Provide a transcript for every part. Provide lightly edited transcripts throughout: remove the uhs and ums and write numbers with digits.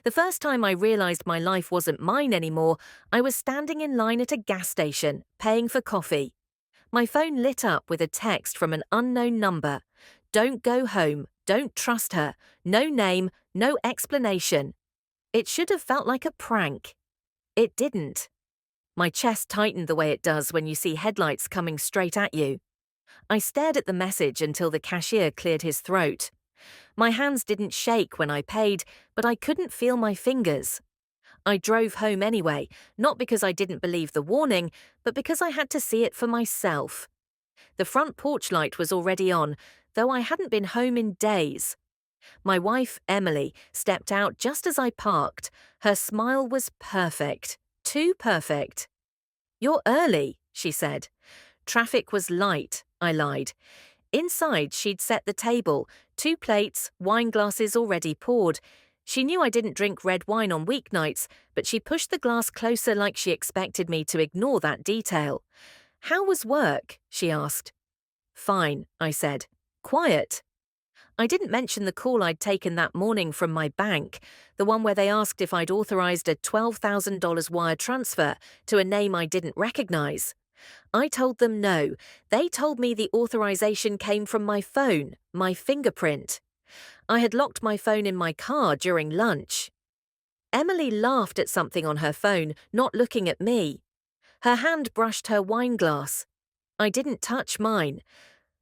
The first time I realized my life wasn't mine anymore, I was standing in line at a gas station, paying for coffee. My phone lit up with a text from an unknown number. Don't go home. Don't trust her. No name, no explanation. It should have felt like a prank. It didn't. My chest tightened the way it does when you see headlights coming straight at you. I stared at the message until the cashier cleared his throat. My hands didn't shake when I paid, but I couldn't feel my fingers. I drove home anyway, not because I didn't believe the warning, but because I had to see it for myself. The front porch light was already on, though I hadn't been home in days. My wife, Emily, stepped out just as I parked. Her smile was perfect. Too perfect. "You're early," she said. "Traffic was light," I lied. Inside, she'd set the table, 2 plates, wine glasses already poured. She knew I didn't drink red wine on weeknights, but she pushed the glass closer like she expected me to ignore that detail. "How was work?" she asked. "Fine," I said. "Quiet." I didn't mention the call I'd taken that morning from my bank, the one where they asked if I'd authorized a $12,000 wire transfer to a name I didn't recognize. I told them no. They told me the authorization came from my phone, my fingerprint. I had locked my phone in my car during lunch. Emily laughed at something on her phone, not looking at me. Her hand brushed her wine glass. I didn't touch mine.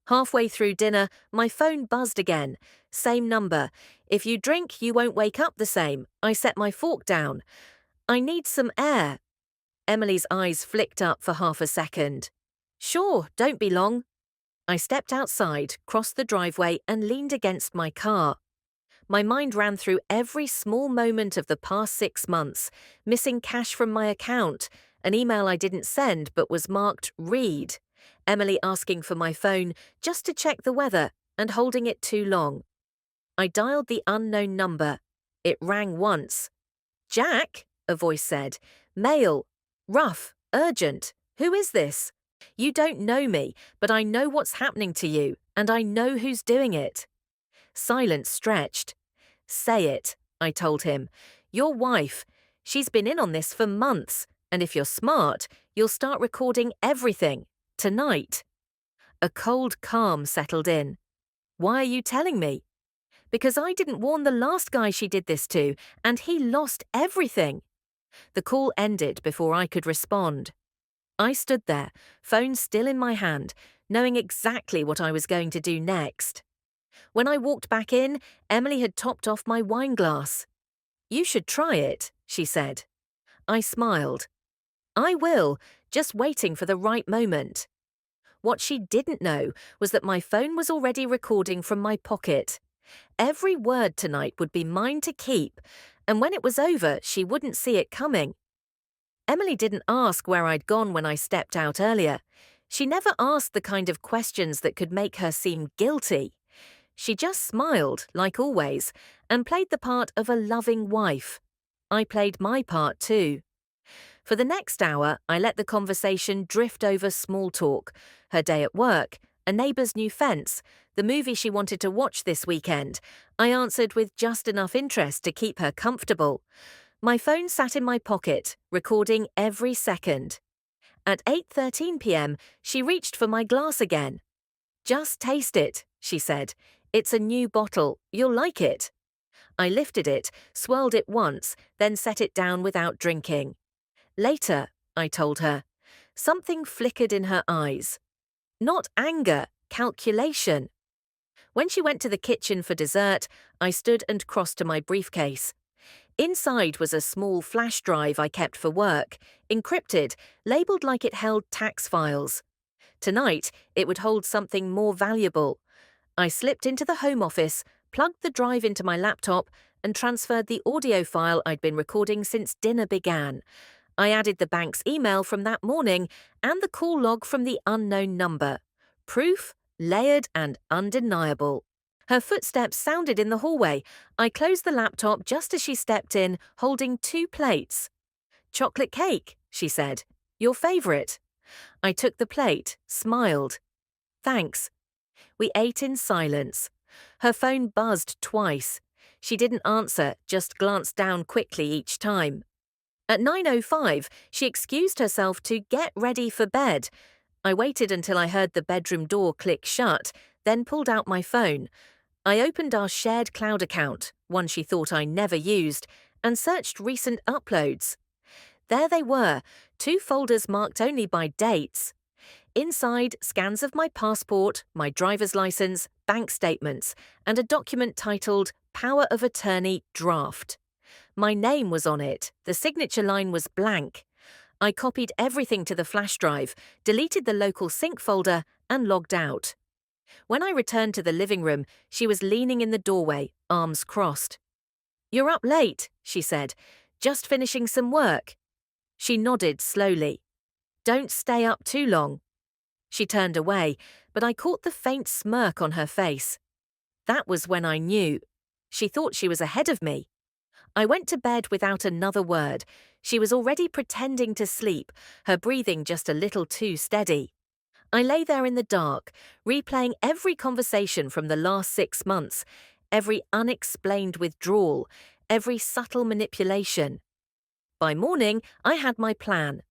Halfway through dinner, my phone buzzed again. Same number. "If you drink, you won't wake up the same." I set my fork down. "I need some air." Emily's eyes flicked up for half a second. "Sure, don't be long." I stepped outside, crossed the driveway, and leaned against my car. My mind ran through every small moment of the past 6 months, missing cash from my account, an email I didn't send but was marked read, Emily asking for my phone just to check the weather and holding it too long. I dialed the unknown number. It rang once. "Jack," a voice said. "Mail. Rough. Urgent. Who is this?" "You don't know me, but I know what's happening to you, and I know who's doing it." Silence stretched. "Say it," I told him. "Your wife. She's been in on this for months, and if you're smart, you'll start recording everything. Tonight." A cold calm settled in. "Why are you telling me?" "Because I didn't warn the last guy she did this to, and he lost everything." The call ended before I could respond. I stood there, phone still in my hand, knowing exactly what I was going to do next. When I walked back in, Emily had topped off my wine glass. "You should try it," she said. I smiled. "I will, just waiting for the right moment." What she didn't know was that my phone was already recording from my pocket. Every word tonight would be mine to keep, and when it was over, she wouldn't see it coming. Emily didn't ask where I'd gone when I stepped out earlier. She never asked the kind of questions that could make her seem guilty. She just smiled, like always, and played the part of a loving wife. I played my part too. For the next hour, I let the conversation drift over small talk, her day at work, a neighbour's new fence, the movie she wanted to watch this weekend. I answered with just enough interest to keep her comfortable. My phone sat in my pocket, recording every second. At 8:13 p.m., she reached for my glass again. "Just taste it," she said. "It's a new bottle. You'll like it." I lifted it, swirled it once, then set it down without drinking. "Later," I told her. Something flickered in her eyes. Not anger, calculation. When she went to the kitchen for dessert, I stood and crossed to my briefcase. Inside was a small flash drive I kept for work, encrypted, labeled like it held tax files. Tonight, it would hold something more valuable. I slipped into the home office, plugged the drive into my laptop, and transferred the audio file I'd been recording since dinner began. I added the bank's email from that morning and the call log from the unknown number. Proof, layered and undeniable. Her footsteps sounded in the hallway. I closed the laptop just as she stepped in, holding 2 plates. "Chocolate cake," she said. "Your favorite." I took the plate, smiled. "Thanks." We ate in silence. Her phone buzzed twice. She didn't answer, just glanced down quickly each time. At 9:05, she excused herself to get ready for bed. I waited until I heard the bedroom door click shut, then pulled out my phone. I opened our shared cloud account, one she thought I never used, and searched recent uploads. There they were, 2 folders marked only by dates. Inside, scans of my passport, my driver's license, bank statements, and a document titled Power of Attorney Draft. My name was on it, the signature line was blank. I copied everything to the flash drive, deleted the local sync folder, and logged out. When I returned to the living room, she was leaning in the doorway, arms crossed. "You're up late," she said. "Just finishing some work." She nodded slowly. "Don't stay up too long." She turned away, but I caught the faint smirk on her face. That was when I knew. She thought she was ahead of me. I went to bed without another word. She was already pretending to sleep, her breathing just a little too steady. I lay there in the dark, replaying every conversation from the last 6 months, every unexplained withdrawal, every subtle manipulation. By morning, I had my plan.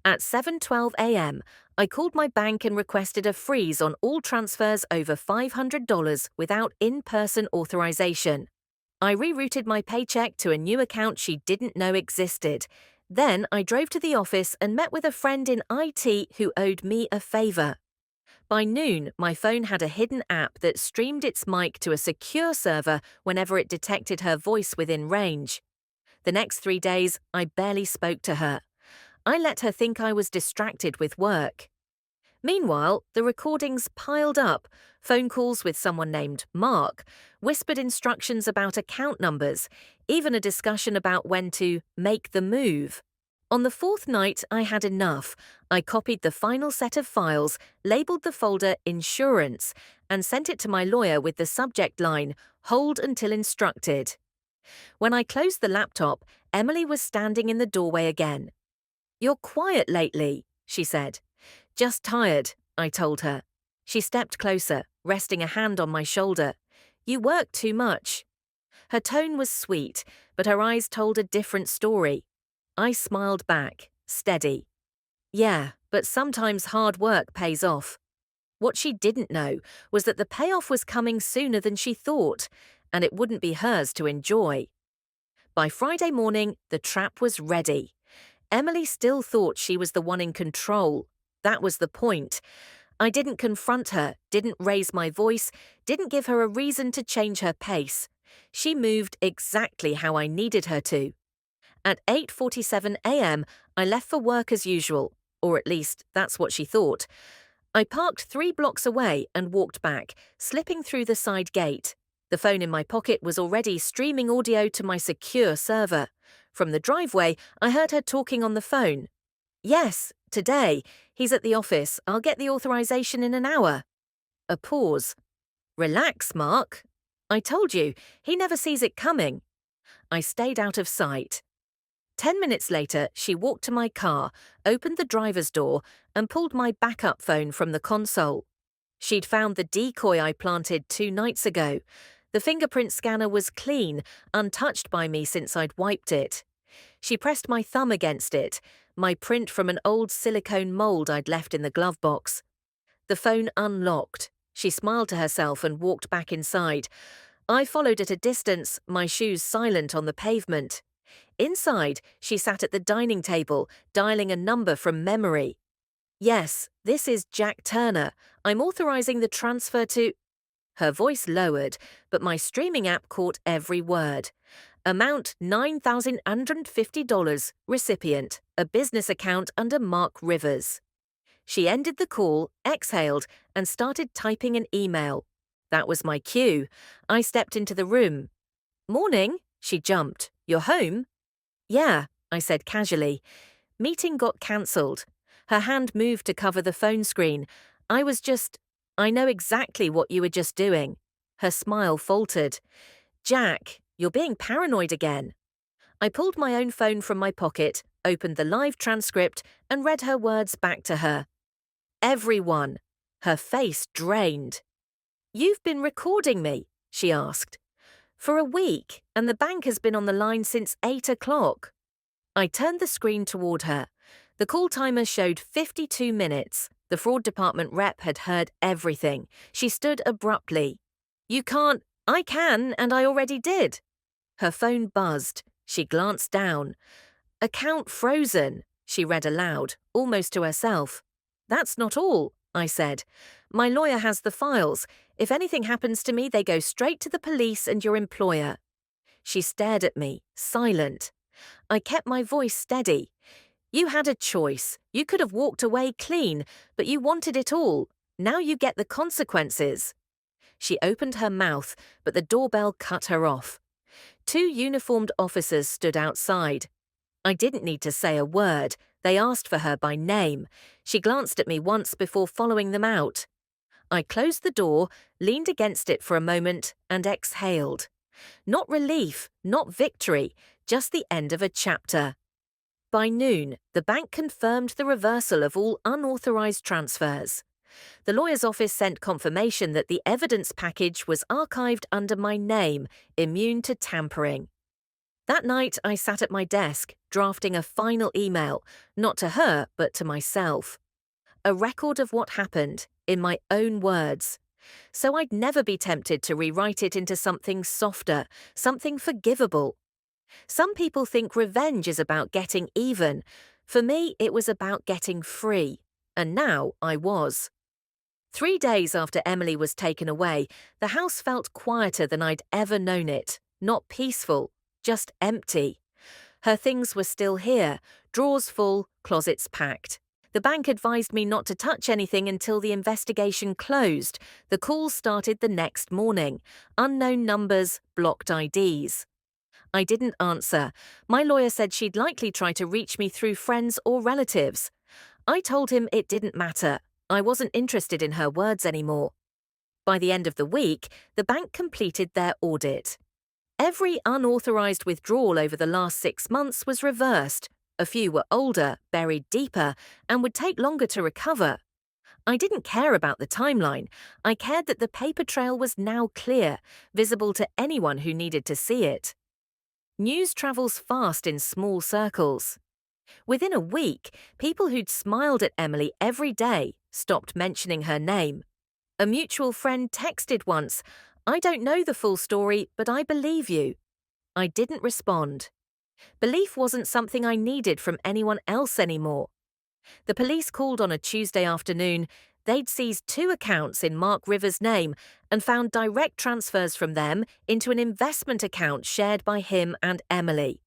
At 7:12 a.m., I called my bank and requested a freeze on all transfers over $500 without in-person authorization. I rerouted my paycheck to a new account she didn't know existed. Then I drove to the office and met with a friend in IT who owed me a favor. By noon, my phone had a hidden app that streamed its mic to a secure server whenever it detected her voice within range. The next 3 days, I barely spoke to her. I let her think I was distracted with work. Meanwhile, the recordings piled up, phone calls with someone named Mark, whispered instructions about account numbers, even a discussion about when to make the move. On the 4th night, I had enough. I copied the final set of files, labeled the folder Insurance, and sent it to my lawyer with the subject line, Hold until instructed. When I closed the laptop, Emily was standing in the doorway again. "You're quiet lately," she said. "Just tired," I told her. She stepped closer, resting a hand on my shoulder. "You work too much." Her tone was sweet, but her eyes told a different story. I smiled back, steady. "Yeah, but sometimes hard work pays off." What she didn't know was that the payoff was coming sooner than she thought, and it wouldn't be hers to enjoy. By Friday morning, the trap was ready. Emily still thought she was the one in control. That was the point. I didn't confront her, didn't raise my voice, didn't give her a reason to change her pace. She moved exactly how I needed her to. At 8:47 a.m., I left for work as usual, or at least that's what she thought. I parked 3 blocks away and walked back, slipping through the side gate. The phone in my pocket was already streaming audio to my secure server. From the driveway, I heard her talking on the phone. "Yes, today. He's at the office. I'll get the authorization in an hour." A pause. "Relax, Mark. I told you, he never sees it coming." I stayed out of sight. 10 minutes later, she walked to my car, opened the driver's door, and pulled my backup phone from the console. She'd found the decoy I planted 2 nights ago. The fingerprint scanner was clean, untouched by me since I'd wiped it. She pressed my thumb against it, my print from an old silicone mold I'd left in the glove box. The phone unlocked. She smiled to herself and walked back inside. I followed at a distance, my shoes silent on the pavement. Inside, she sat at the dining table, dialing a number from memory. "Yes, this is Jack Turner. I'm authorizing the transfer to—" Her voice lowered, but my streaming app caught every word. "Amount $9,150. Recipient, a business account under Mark Rivers." She ended the call, exhaled, and started typing an email. That was my cue. I stepped into the room. "Morning," she jumped. "You're home?" "Yeah," I said casually. Meeting got cancelled. Her hand moved to cover the phone screen. I know exactly what you were just doing." Her smile faltered. "Jack, you're being paranoid again." I pulled my own phone from my pocket, opened the live transcript, and read her words back to her. "Everyone." Her face drained. "You've been recording me?" she asked. For a week, and the bank has been on the line since 8 o'clock. I turned the screen toward her. The call timer showed 52 minutes. The fraud department rep had heard everything. She stood abruptly. "You can't." "I can, and I already did." Her phone buzzed. She glanced down. "Account frozen," she read aloud, almost to herself. "That's not all," I said. "My lawyer has the files. If anything happens to me, they go straight to the police and your employer." She stared at me, silent. I kept my voice steady. "You had a choice. You could have walked away clean, but you wanted it all. Now you get the consequences." She opened her mouth, but the doorbell cut her off. Two uniformed officers stood outside. I didn't need to say a word. They asked for her by name. She glanced at me once before following them out. I closed the door, leaned against it for a moment, and exhaled. Not relief, not victory, just the end of a chapter. By noon, the bank confirmed the reversal of all unauthorized transfers. The lawyer's office sent confirmation that the evidence package was archived under my name, immune to tampering. That night, I sat at my desk, drafting a final email, not to her, but to myself. A record of what happened, in my own words. So I'd never be tempted to rewrite it into something softer, something forgivable. Some people think revenge is about getting even. For me, it was about getting free. And now I was. 3 days after Emily was taken away, the house felt quieter than I'd ever known it. Not peaceful, just empty. Her things were still here, drawers full, closets packed. The bank advised me not to touch anything until the investigation closed. The calls started the next morning. Unknown numbers, blocked IDs. I didn't answer. My lawyer said she'd likely try to reach me through friends or relatives. I told him it didn't matter. I wasn't interested in her words anymore. By the end of the week, the bank completed their audit. Every unauthorized withdrawal over the last 6 months was reversed. A few were older, buried deeper, and would take longer to recover. I didn't care about the timeline. I cared that the paper trail was now clear, visible to anyone who needed to see it. News travels fast in small circles. Within a week, people who'd smiled at Emily every day stopped mentioning her name. A mutual friend texted once, "I don't know the full story, but I believe you." I didn't respond. Belief wasn't something I needed from anyone else anymore. The police called on a Tuesday afternoon. They'd seized 2 accounts in Mark Rivers' name and found direct transfers from them into an investment account shared by him and Emily.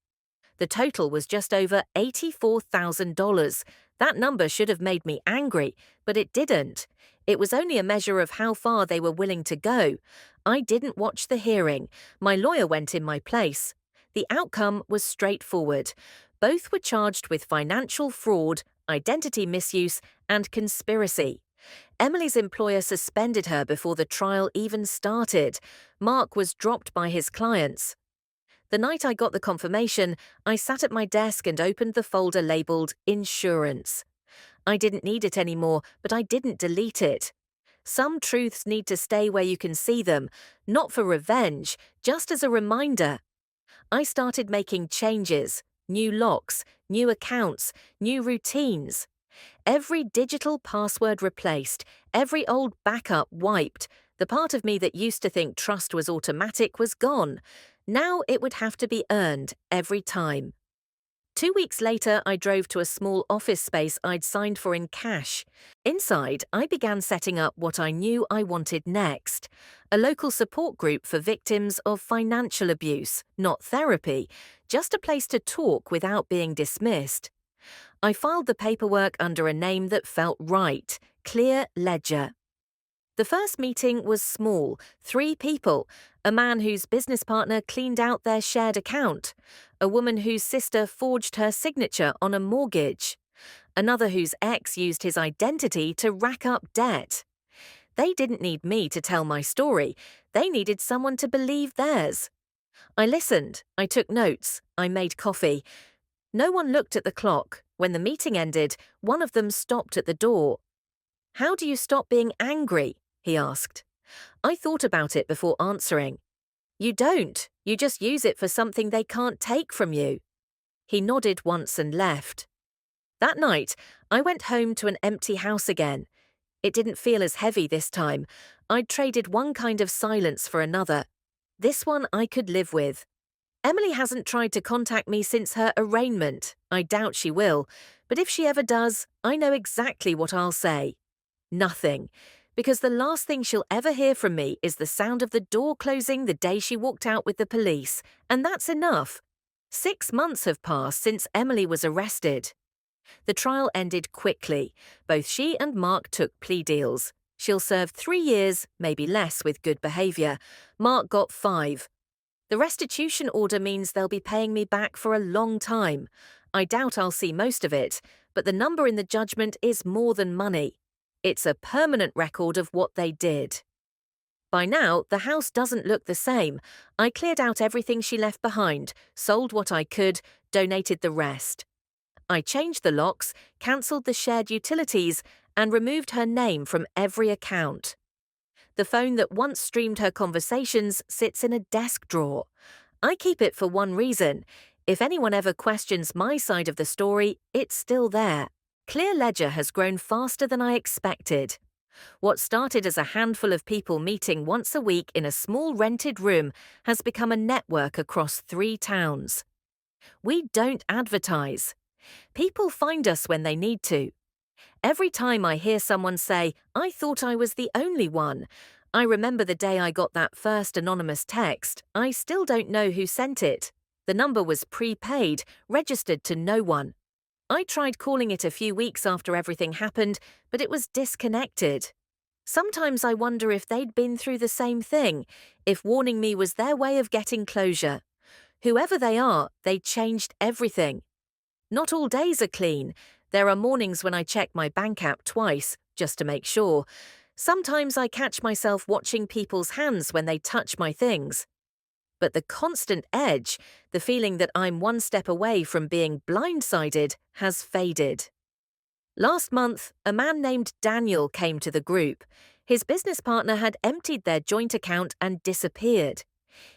The total was just over $84,000. That number should have made me angry, but it didn't. It was only a measure of how far they were willing to go. I didn't watch the hearing. My lawyer went in my place. The outcome was straightforward. Both were charged with financial fraud, identity misuse, and conspiracy. Emily's employer suspended her before the trial even started. Mark was dropped by his clients. The night I got the confirmation, I sat at my desk and opened the folder labeled Insurance. I didn't need it anymore, but I didn't delete it. Some truths need to stay where you can see them, not for revenge, just as a reminder. I started making changes, new locks, new accounts, new routines. Every digital password replaced, every old backup wiped. The part of me that used to think trust was automatic was gone. Now it would have to be earned every time. 2 weeks later, I drove to a small office space I'd signed for in cash. Inside, I began setting up what I knew I wanted next. A local support group for victims of financial abuse, not therapy, just a place to talk without being dismissed. I filed the paperwork under a name that felt right, Clear Ledger. The first meeting was small, 3 people, a man whose business partner cleaned out their shared account, a woman whose sister forged her signature on a mortgage, another whose ex used his identity to rack up debt. They didn't need me to tell my story, they needed someone to believe theirs. I listened, I took notes, I made coffee. No one looked at the clock. When the meeting ended, one of them stopped at the door. "How do you stop being angry?" he asked. I thought about it before answering. You don't. You just use it for something they can't take from you. He nodded once and left. That night, I went home to an empty house again. It didn't feel as heavy this time. I'd traded one kind of silence for another. This one I could live with. Emily hasn't tried to contact me since her arraignment. I doubt she will, but if she ever does, I know exactly what I'll say. Nothing. Because the last thing she'll ever hear from me is the sound of the door closing the day she walked out with the police, and that's enough. 6 months have passed since Emily was arrested. The trial ended quickly. Both she and Mark took plea deals. She'll serve 3 years, maybe less with good behaviour. Mark got 5. The restitution order means they'll be paying me back for a long time. I doubt I'll see most of it, but the number in the judgment is more than money. It's a permanent record of what they did. By now, the house doesn't look the same. I cleared out everything she left behind, sold what I could, donated the rest. I changed the locks, cancelled the shared utilities, and removed her name from every account. The phone that once streamed her conversations sits in a desk drawer. I keep it for one reason. If anyone ever questions my side of the story, it's still there. Clear Ledger has grown faster than I expected. What started as a handful of people meeting once a week in a small rented room has become a network across 3 towns. We don't advertise. People find us when they need to. Every time I hear someone say, "I thought I was the only one," I remember the day I got that first anonymous text. I still don't know who sent it. The number was prepaid, registered to no one. I tried calling it a few weeks after everything happened, but it was disconnected. Sometimes I wonder if they'd been through the same thing, if warning me was their way of getting closure. Whoever they are, they changed everything. Not all days are clean. There are mornings when I check my bank app twice, just to make sure. Sometimes I catch myself watching people's hands when they touch my things. But the constant edge, the feeling that I'm one step away from being blindsided, has faded. Last month, a man named Daniel came to the group. His business partner had emptied their joint account and disappeared.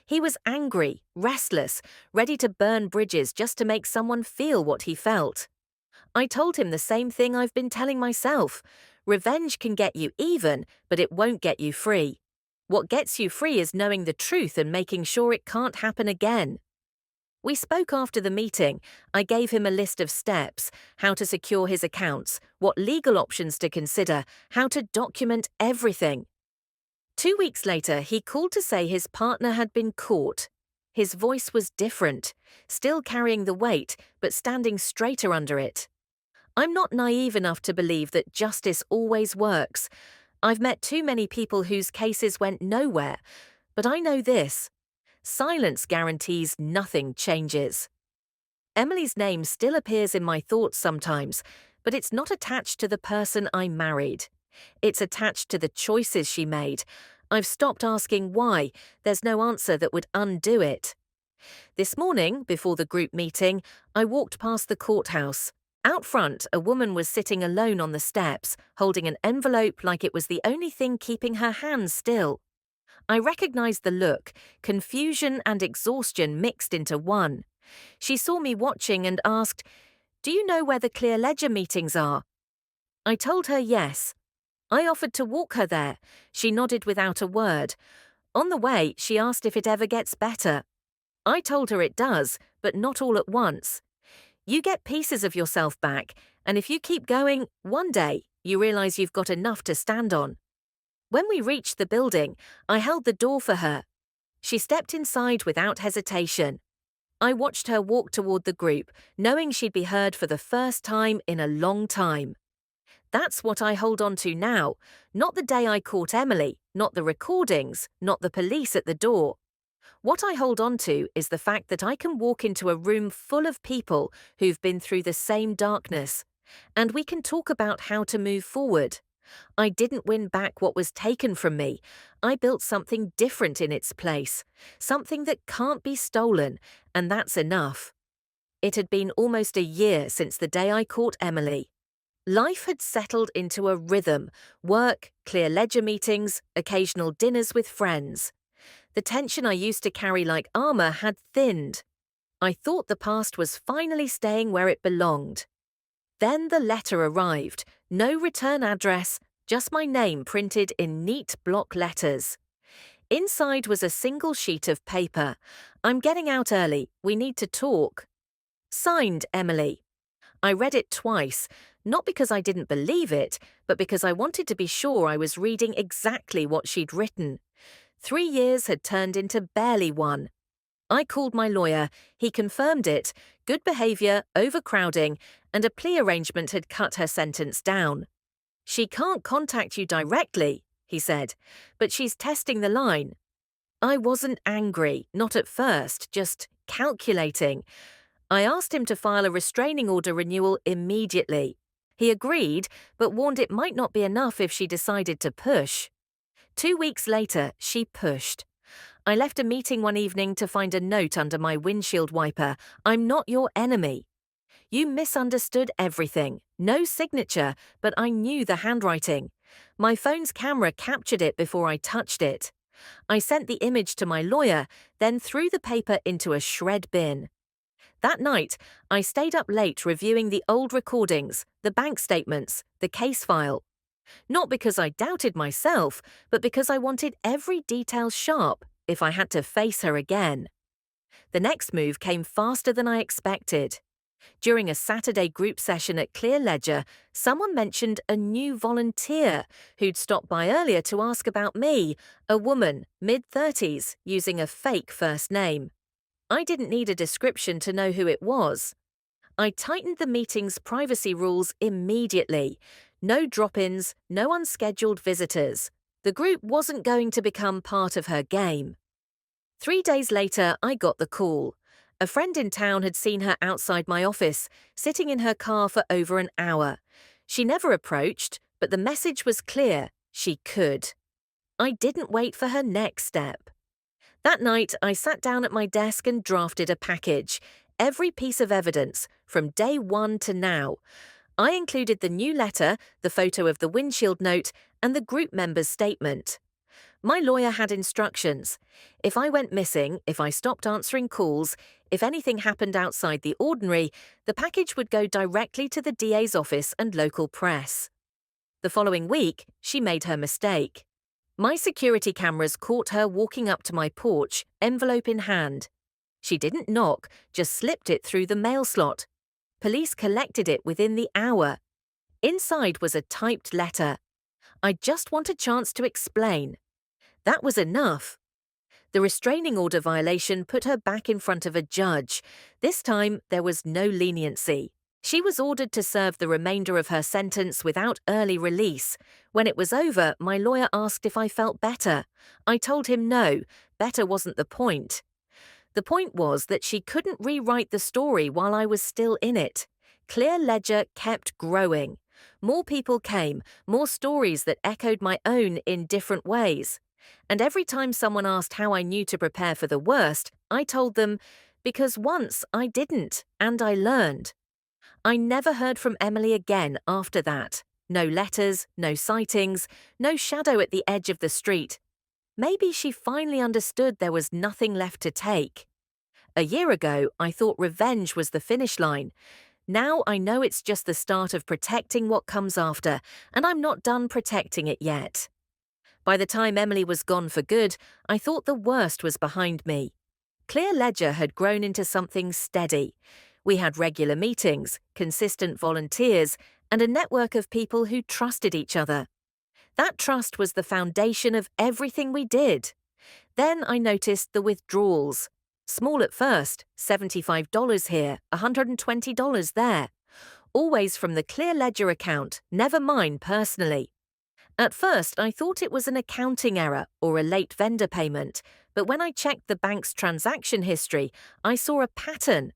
He was angry, restless, ready to burn bridges just to make someone feel what he felt. I told him the same thing I've been telling myself. Revenge can get you even, but it won't get you free. What gets you free is knowing the truth and making sure it can't happen again. We spoke after the meeting. I gave him a list of steps, how to secure his accounts, what legal options to consider, how to document everything. 2 weeks later, he called to say his partner had been caught. His voice was different, still carrying the weight, but standing straighter under it. I'm not naive enough to believe that justice always works. I've met too many people whose cases went nowhere, but I know this. Silence guarantees nothing changes. Emily's name still appears in my thoughts sometimes, but it's not attached to the person I married. It's attached to the choices she made. I've stopped asking why. There's no answer that would undo it. This morning, before the group meeting, I walked past the courthouse. Out front, a woman was sitting alone on the steps, holding an envelope like it was the only thing keeping her hands still. I recognized the look, confusion and exhaustion mixed into one. She saw me watching and asked, "Do you know where the Clear Ledger meetings are?" I told her yes. I offered to walk her there. She nodded without a word. On the way, she asked if it ever gets better. I told her it does, but not all at once. You get pieces of yourself back, and if you keep going, one day, you realize you've got enough to stand on. When we reached the building, I held the door for her. She stepped inside without hesitation. I watched her walk toward the group, knowing she'd be heard for the first time in a long time. That's what I hold on to now, not the day I caught Emily, not the recordings, not the police at the door. What I hold on to is the fact that I can walk into a room full of people who've been through the same darkness, and we can talk about how to move forward. I didn't win back what was taken from me. I built something different in its place, something that can't be stolen, and that's enough. It had been almost a year since the day I caught Emily. Life had settled into a rhythm: work, Clear Ledger meetings, occasional dinners with friends. The tension I used to carry like armor had thinned. I thought the past was finally staying where it belonged. Then the letter arrived. No return address, just my name printed in neat block letters. Inside was a single sheet of paper. "I'm getting out early. We need to talk." Signed, Emily. I read it twice, not because I didn't believe it, but because I wanted to be sure I was reading exactly what she'd written. 3 years had turned into barely one. I called my lawyer. He confirmed it. Good behavior, overcrowding, and a plea arrangement had cut her sentence down. "She can't contact you directly," he said, "but she's testing the line." I wasn't angry, not at first, just calculating. I asked him to file a restraining order renewal immediately. He agreed, but warned it might not be enough if she decided to push. 2 weeks later, she pushed. I left a meeting one evening to find a note under my windshield wiper. "I'm not your enemy. You misunderstood everything." No signature, but I knew the handwriting. My phone's camera captured it before I touched it. I sent the image to my lawyer, then threw the paper into a shred bin. That night, I stayed up late reviewing the old recordings, the bank statements, the case file. Not because I doubted myself, but because I wanted every detail sharp if I had to face her again. The next move came faster than I expected. During a Saturday group session at Clear Ledger, someone mentioned a new volunteer who'd stopped by earlier to ask about me, a woman, mid-30s, using a fake first name. I didn't need a description to know who it was. I tightened the meeting's privacy rules immediately. No drop-ins, no unscheduled visitors. The group wasn't going to become part of her game. 3 days later, I got the call. A friend in town had seen her outside my office, sitting in her car for over an hour. She never approached, but the message was clear: she could. I didn't wait for her next step. That night, I sat down at my desk and drafted a package. Every piece of evidence, from day one to now. I included the new letter, the photo of the windshield note, and the group member's statement. My lawyer had instructions. If I went missing, if I stopped answering calls, if anything happened outside the ordinary, the package would go directly to the DA's office and local press. The following week, she made her mistake. My security cameras caught her walking up to my porch, envelope in hand. She didn't knock, just slipped it through the mail slot. Police collected it within the hour. Inside was a typed letter. "I just want a chance to explain." That was enough. The restraining order violation put her back in front of a judge. This time, there was no leniency. She was ordered to serve the remainder of her sentence without early release. When it was over, my lawyer asked if I felt better. I told him no, better wasn't the point. The point was that she couldn't rewrite the story while I was still in it. Clear Ledger kept growing. More people came, more stories that echoed my own in different ways. And every time someone asked how I knew to prepare for the worst, I told them, because once I didn't, and I learned. I never heard from Emily again after that. No letters, no sightings, no shadow at the edge of the street. Maybe she finally understood there was nothing left to take. A year ago, I thought revenge was the finish line. Now I know it's just the start of protecting what comes after, and I'm not done protecting it yet. By the time Emily was gone for good, I thought the worst was behind me. Clear Ledger had grown into something steady. We had regular meetings, consistent volunteers, and a network of people who trusted each other. That trust was the foundation of everything we did. Then I noticed the withdrawals. Small at first, $75 here, $120 there. Always from the Clear Ledger account, never mine personally. At first, I thought it was an accounting error or a late vendor payment, but when I checked the bank's transaction history, I saw a pattern.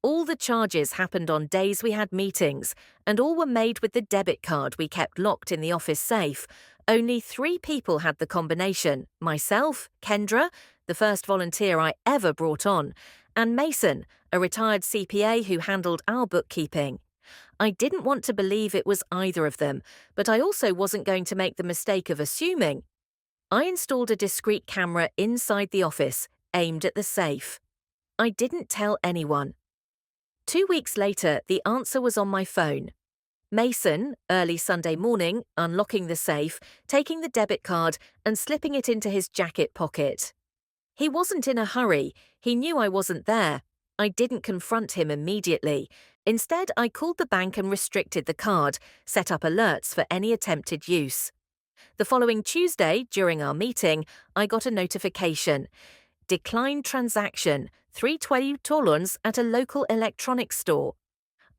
All the charges happened on days we had meetings, and all were made with the debit card we kept locked in the office safe. Only 3 people had the combination: myself, Kendra, the first volunteer I ever brought on, and Mason, a retired CPA who handled our bookkeeping. I didn't want to believe it was either of them, but I also wasn't going to make the mistake of assuming. I installed a discreet camera inside the office, aimed at the safe. I didn't tell anyone. 2 weeks later, the answer was on my phone. Mason, early Sunday morning, unlocking the safe, taking the debit card and slipping it into his jacket pocket. He wasn't in a hurry. He knew I wasn't there. I didn't confront him immediately. Instead, I called the bank and restricted the card, set up alerts for any attempted use. The following Tuesday, during our meeting, I got a notification. Declined transaction, 320 tolons at a local electronics store.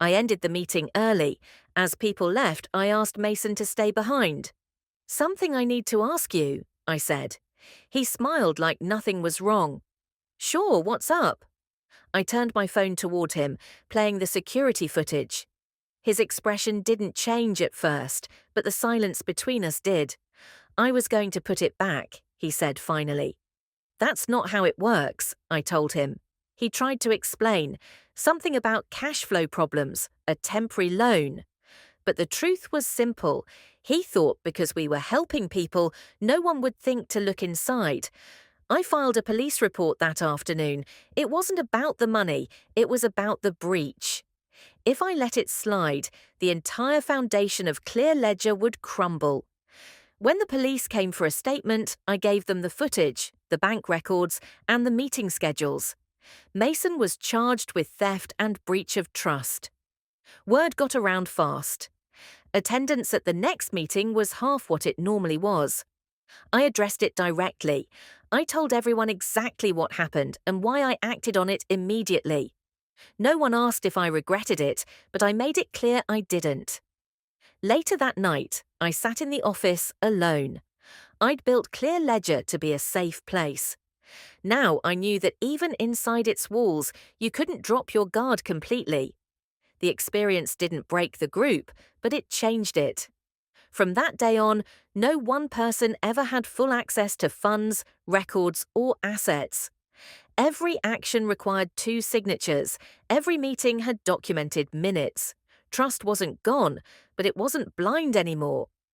I ended the meeting early. As people left, I asked Mason to stay behind. "Something I need to ask you," I said. He smiled like nothing was wrong. "Sure, what's up?" I turned my phone toward him, playing the security footage. His expression didn't change at first, but the silence between us did. "I was going to put it back," he said finally. "That's not how it works," I told him. He tried to explain, something about cash flow problems, a temporary loan. But the truth was simple. He thought because we were helping people, no one would think to look inside. I filed a police report that afternoon. It wasn't about the money, it was about the breach. If I let it slide, the entire foundation of Clear Ledger would crumble. When the police came for a statement, I gave them the footage, the bank records, and the meeting schedules. Mason was charged with theft and breach of trust. Word got around fast. Attendance at the next meeting was half what it normally was. I addressed it directly. I told everyone exactly what happened and why I acted on it immediately. No one asked if I regretted it, but I made it clear I didn't. Later that night, I sat in the office alone. I'd built Clear Ledger to be a safe place. Now I knew that even inside its walls, you couldn't drop your guard completely. The experience didn't break the group, but it changed it. From that day on, no one person ever had full access to funds, records, or assets. Every action required 2 signatures. Every meeting had documented minutes. Trust wasn't gone, but it wasn't blind anymore.